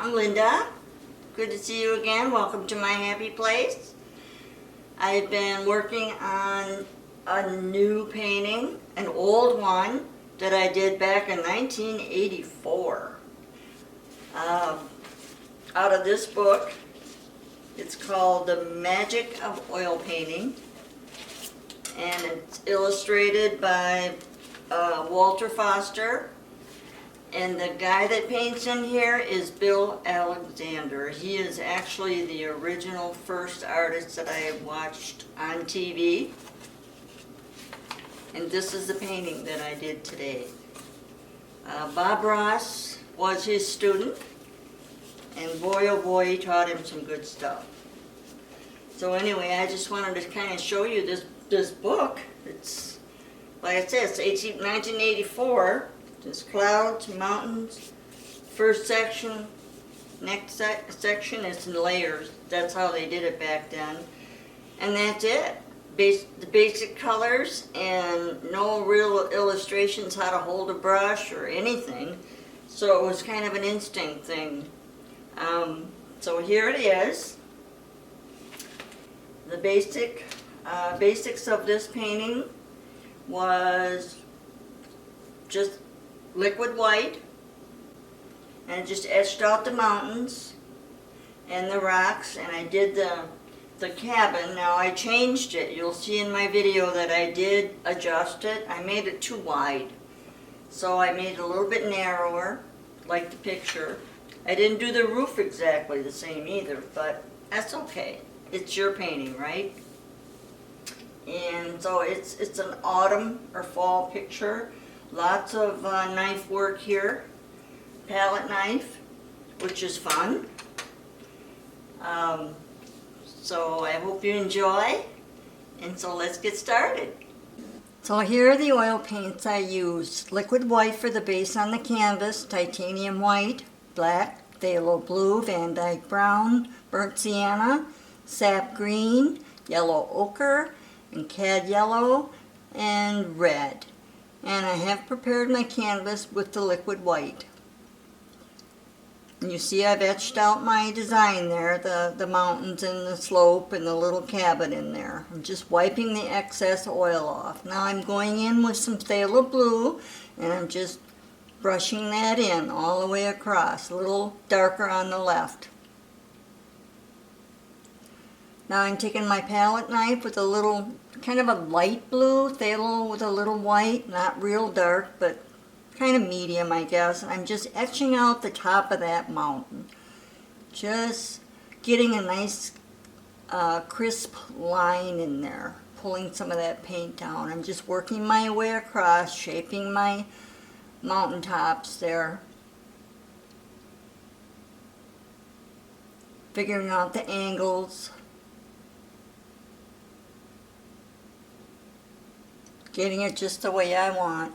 I'm Linda. Good to see you again. Welcome to my happy place. I've been working on a new painting, an old one that I did back in 1984. Out of this book. It's called The Magic of Oil Painting, and it's illustrated by Walter Foster. And the guy that paints in here is Bill Alexander. He is actually the original first artist that I have watched on TV. And this is the painting that I did today. Bob Ross was his student, and boy oh boy, he taught him some good stuff. So anyway, I just wanted to kind of show you this book. It's, like I said, it's 1984. There's clouds, mountains, first section, next section is in layers. That's how they did it back then. And that's it. The basic colors and no real illustrations how to hold a brush or anything. So it was kind of an instinct thing. So here it is. The basics of this painting was just liquid white, and just etched out the mountains and the rocks, and I did the cabin. Now I changed it. You'll see in my video that I did adjust it. I made it too wide, so I made it a little bit narrower, like the picture. I didn't do the roof exactly the same either, but that's okay. It's your painting, right? And so it's an autumn or fall picture. Lots of knife work here, palette knife, which is fun. So I hope you enjoy, and so let's get started. So here are the oil paints I used. Liquid white for the base on the canvas, titanium white, black, phthalo blue, Van Dyke brown, burnt sienna, sap green, yellow ochre, and cad yellow, and red. And I have prepared my canvas with the liquid white. And you see I've etched out my design there, the mountains and the slope and the little cabin in there. I'm just wiping the excess oil off. Now I'm going in with some phthalo blue, and I'm just brushing that in all the way across, a little darker on the left. Now I'm taking my palette knife with a little, kind of a light blue, phthalo with a little white, not real dark, but kind of medium, I guess. I'm just etching out the top of that mountain. Just getting a nice crisp line in there, pulling some of that paint down. I'm just working my way across, shaping my mountaintops there. Figuring out the angles. Getting it just the way I want.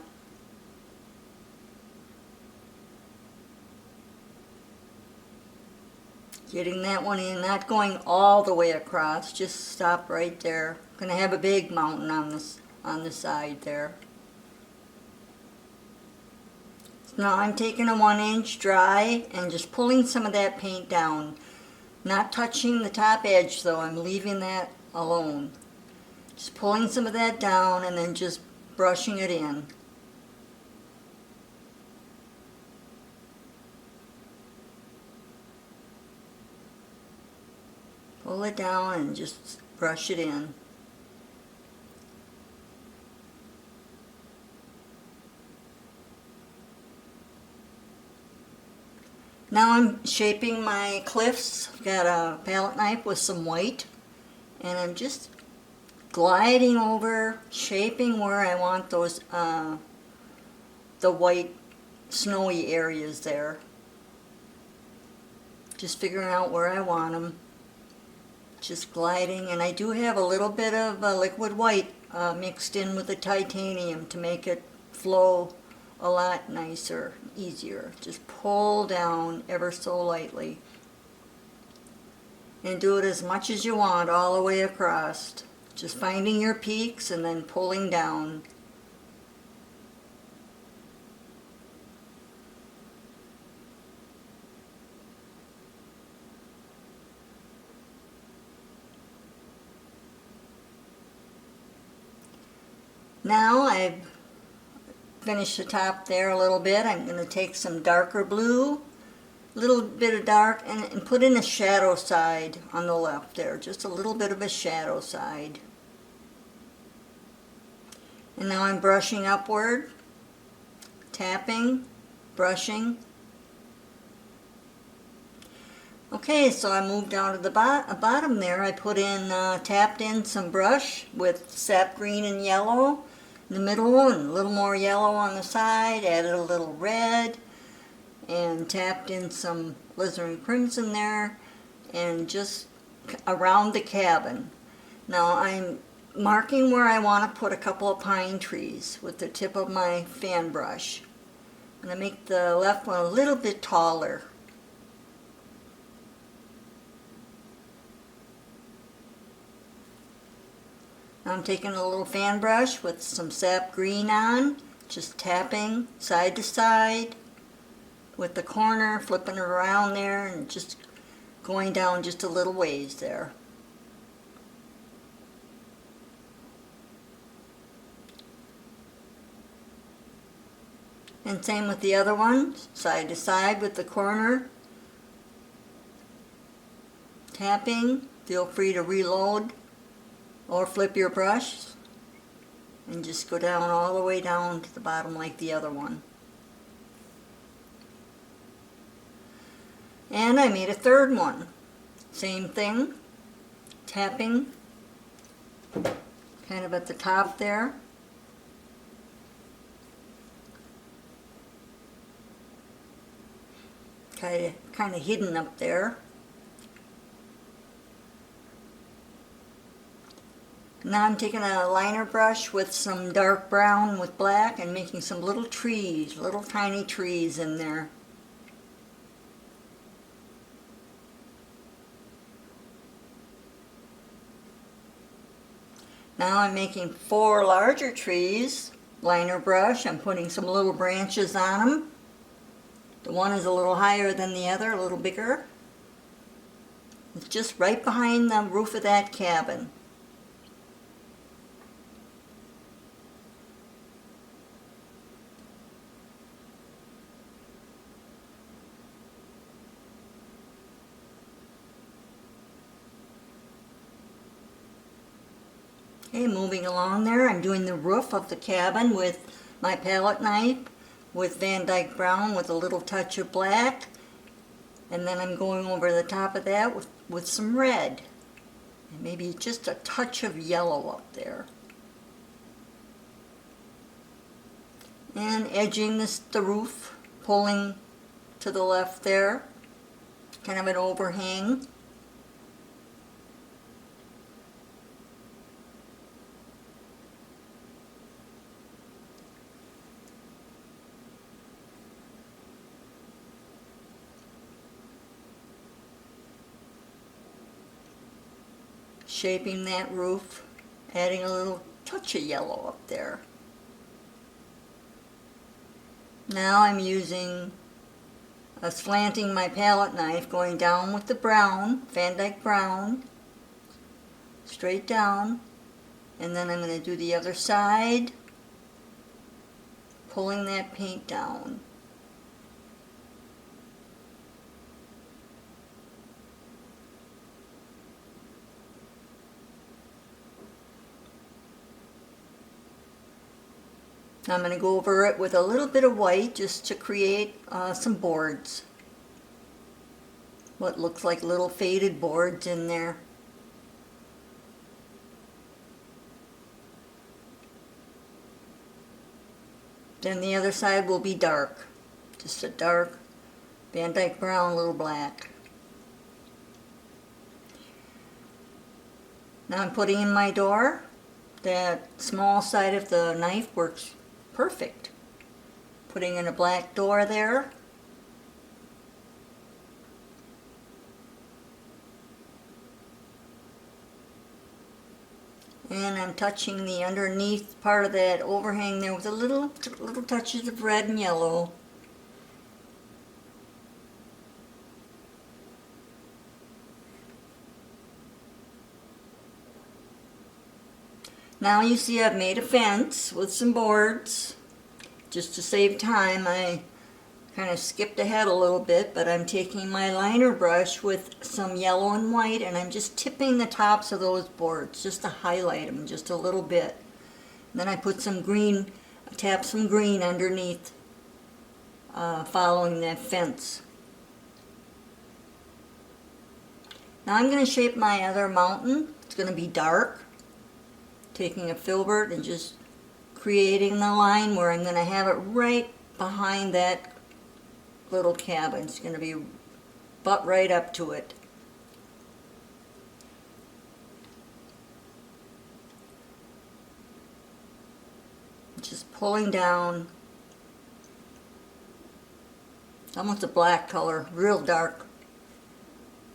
Getting that one in, not going all the way across, just stop right there. I'm going to have a big mountain on the side there. So now I'm taking a 1-inch dry and just pulling some of that paint down. Not touching the top edge though, I'm leaving that alone. Just pulling some of that down and then just brushing it in. Pull it down and just brush it in. Now I'm shaping my cliffs. I've got a palette knife with some white, and I'm just gliding over, shaping where I want those, the white snowy areas there. Just figuring out where I want them. Just gliding, and I do have a little bit of liquid white mixed in with the titanium to make it flow a lot nicer, easier. Just pull down ever so lightly. And do it as much as you want all the way across. Just finding your peaks and then pulling down. Now I've finished the top there a little bit. I'm going to take some darker blue, a little bit of dark, and put in a shadow side on the left there, just a little bit of a shadow side. And now I'm brushing upward, tapping, brushing. Okay, so I moved down to the bottom there. I put in, tapped in some brush with sap green and yellow in the middle, and a little more yellow on the side, added a little red, and tapped in some alizarin crimson there, and just around the cabin. Now I'm marking where I want to put a couple of pine trees with the tip of my fan brush. I'm going to make the left one a little bit taller. Now I'm taking a little fan brush with some sap green on, just tapping side to side with the corner, flipping it around there, and just going down just a little ways there. And same with the other one, side to side with the corner. Tapping, feel free to reload or flip your brush and just go down all the way down to the bottom like the other one. And I made a third one. Same thing, tapping kind of at the top there. Kind of hidden up there. Now I'm taking a liner brush with some dark brown with black and making some little trees, little tiny trees in there. Now I'm making 4 larger trees, liner brush. I'm putting some little branches on them. The one is a little higher than the other, a little bigger. It's just right behind the roof of that cabin. Okay, moving along there, I'm doing the roof of the cabin with my palette knife with Van Dyke Brown with a little touch of black, and then I'm going over the top of that with some red and maybe just a touch of yellow up there, and edging the roof, pulling to the left there, kind of an overhang. Shaping that roof, adding a little touch of yellow up there. Now I'm slanting my palette knife, going down with the brown, Van Dyke Brown, straight down, and then I'm going to do the other side, pulling that paint down. I'm going to go over it with a little bit of white just to create some boards. What looks like little faded boards in there. Then the other side will be dark. Just a dark Van Dyke Brown, little black. Now I'm putting in my door. That small side of the knife works perfect. Putting in a black door there. And I'm touching the underneath part of that overhang there with a little touches of red and yellow. Now you see I've made a fence with some boards. Just to save time, I kind of skipped ahead a little bit, but I'm taking my liner brush with some yellow and white, and I'm just tipping the tops of those boards just to highlight them just a little bit. And then I put some green, tap some green underneath, following that fence. Now I'm going to shape my other mountain. It's going to be dark. Taking a filbert and just creating the line where I'm going to have it right behind that little cabin. It's going to be butt right up to it. Just pulling down. Almost a black color, real dark.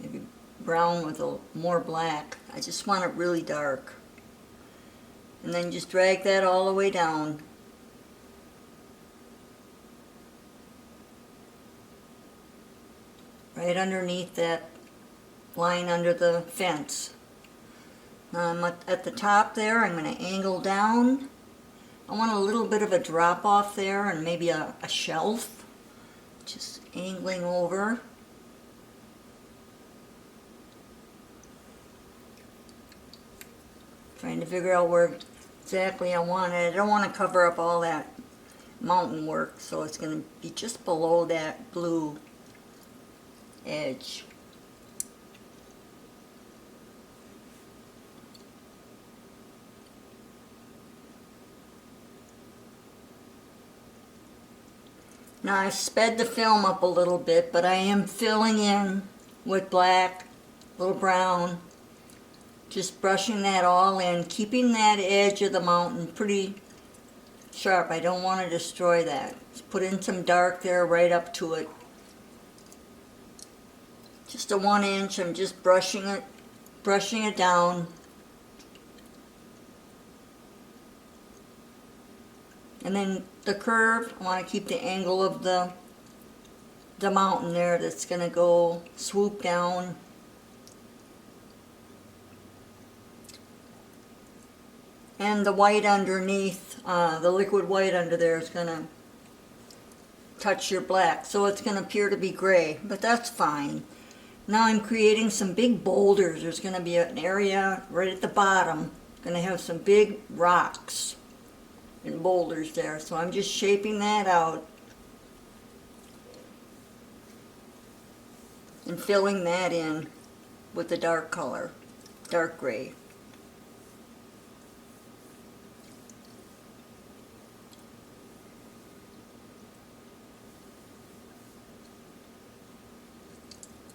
Maybe brown with a more black. I just want it really dark. And then just drag that all the way down. Right underneath that line under the fence. Now I'm at the top there. I'm going to angle down. I want a little bit of a drop off there and maybe a shelf. Just angling over. Trying to figure out where exactly I want it. I don't want to cover up all that mountain work, so it's going to be just below that blue edge. Now I've sped the film up a little bit, but I am filling in with black, a little brown. Just brushing that all in, keeping that edge of the mountain pretty sharp. I don't want to destroy that. Just put in some dark there right up to it. Just a 1 inch. I'm just brushing it down. And then the curve, I want to keep the angle of the mountain there that's going to go swoop down. And the white underneath, the liquid white under there is going to touch your black. So it's going to appear to be gray, but that's fine. Now I'm creating some big boulders. There's going to be an area right at the bottom. Going to have some big rocks and boulders there. So I'm just shaping that out. And filling that in with the dark color, dark gray.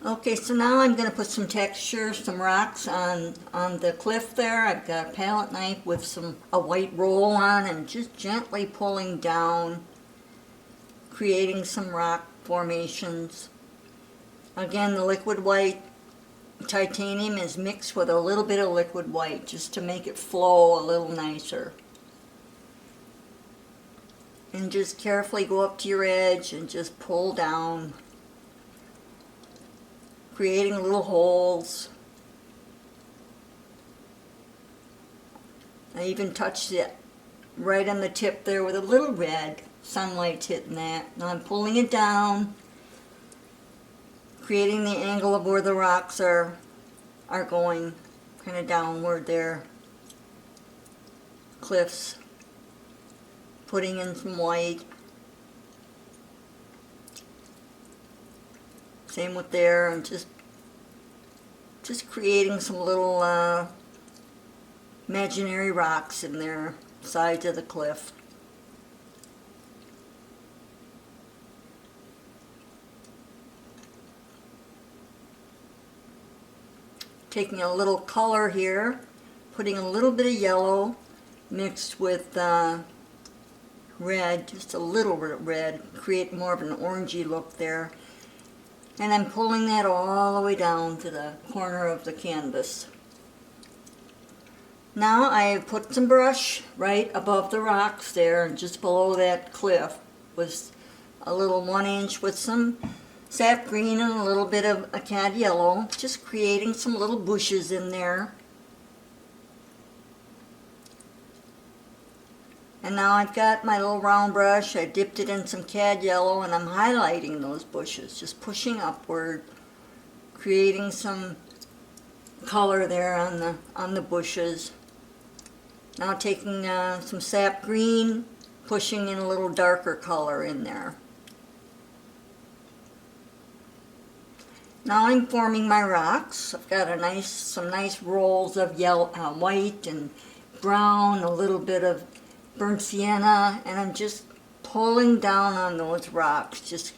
Okay, so now I'm going to put some texture, some rocks on the cliff there. I've got a palette knife with a white roll on and just gently pulling down, creating some rock formations. Again, the liquid white titanium is mixed with a little bit of liquid white just to make it flow a little nicer. And just carefully go up to your edge and just pull down, creating little holes. I even touched it right on the tip there with a little red. Sunlight's hitting that. Now I'm pulling it down, creating the angle of where the rocks are going, kind of downward there. Cliffs. Putting in some white. Same with there, and just creating some little imaginary rocks in their sides of the cliff. Taking a little color here, putting a little bit of yellow mixed with red, just a little bit of red, create more of an orangey look there. And I'm pulling that all the way down to the corner of the canvas. Now I have put some brush right above the rocks there, and just below that cliff was a little 1 inch with some sap green and a little bit of a cad yellow, just creating some little bushes in there. And now I've got my little round brush, I dipped it in some cad yellow, and I'm highlighting those bushes, just pushing upward, creating some color there on the bushes. Now taking some sap green, pushing in a little darker color in there. Now I'm forming my rocks. I've got some nice rolls of yellow, white and brown, a little bit of burnt sienna, and I'm just pulling down on those rocks, just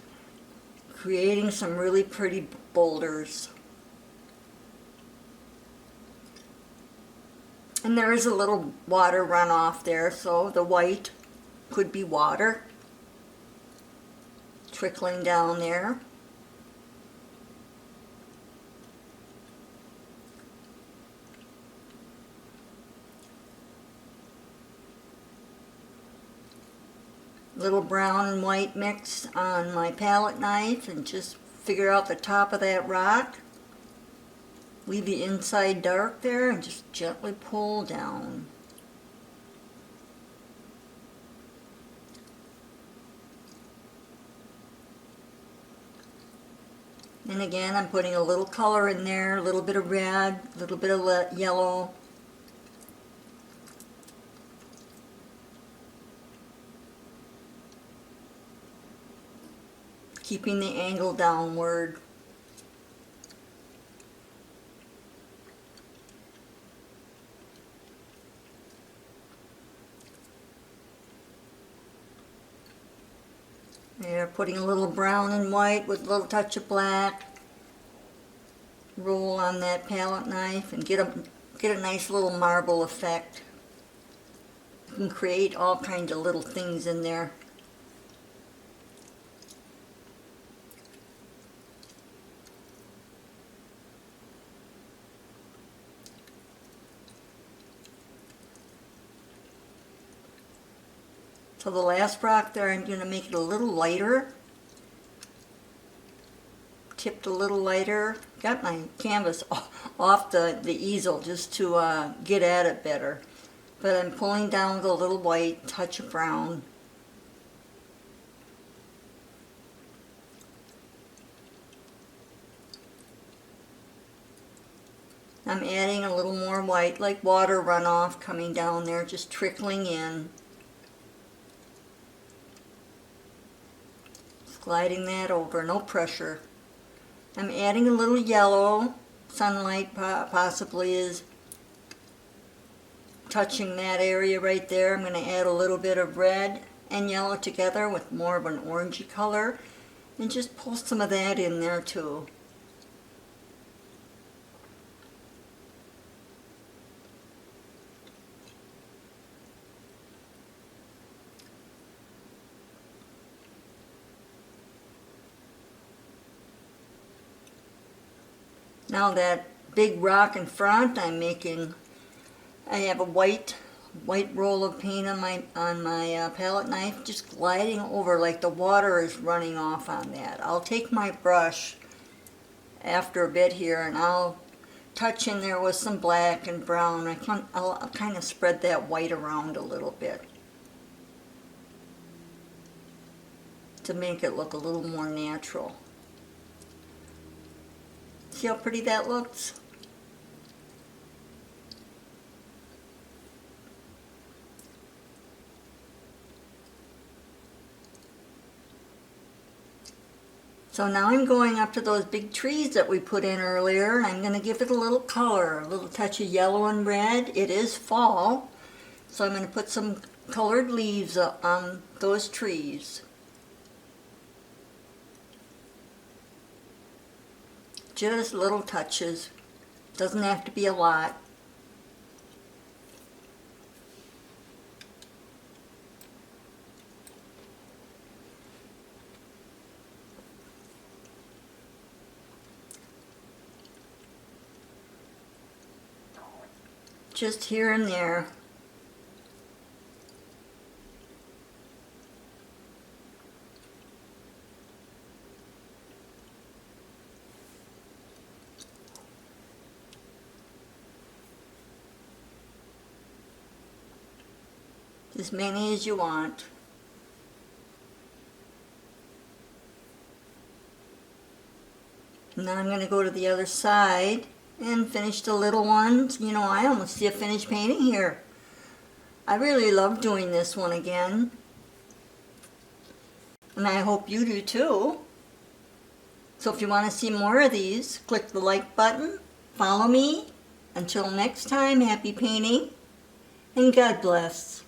creating some really pretty boulders. And there is a little water runoff there, so the white could be water trickling down there. Little brown and white mix on my palette knife, and just figure out the top of that rock. Leave the inside dark there and just gently pull down. And again, I'm putting a little color in there, a little bit of red, a little bit of yellow. Keeping the angle downward. There, putting a little brown and white with a little touch of black. Roll on that palette knife and get a nice little marble effect. You can create all kinds of little things in there. So the last rock there, I'm going to make it a little lighter. Tipped a little lighter. Got my canvas off the easel just to get at it better. But I'm pulling down with a little white, touch of brown. I'm adding a little more white, like water runoff coming down there, just trickling in. Gliding that over, no pressure. I'm adding a little yellow. Sunlight possibly is touching that area right there. I'm going to add a little bit of red and yellow together with more of an orangey color, and just pull some of that in there too. Now that big rock in front, I have a white roll of paint on my palette knife, just gliding over like the water is running off on that. I'll take my brush after a bit here and I'll touch in there with some black and brown. I'll kind of spread that white around a little bit to make it look a little more natural. See how pretty that looks? So now I'm going up to those big trees that we put in earlier, and I'm going to give it a little color, a little touch of yellow and red. It is fall, so I'm going to put some colored leaves on those trees. Just little touches. Doesn't have to be a lot. Just here and there. as many as you want. And then I'm going to go to the other side and finish the little ones. You know, I almost see a finished painting here. I really love doing this one again. And I hope you do too. So if you want to see more of these, click the like button, follow me. Until next time, happy painting, and God bless.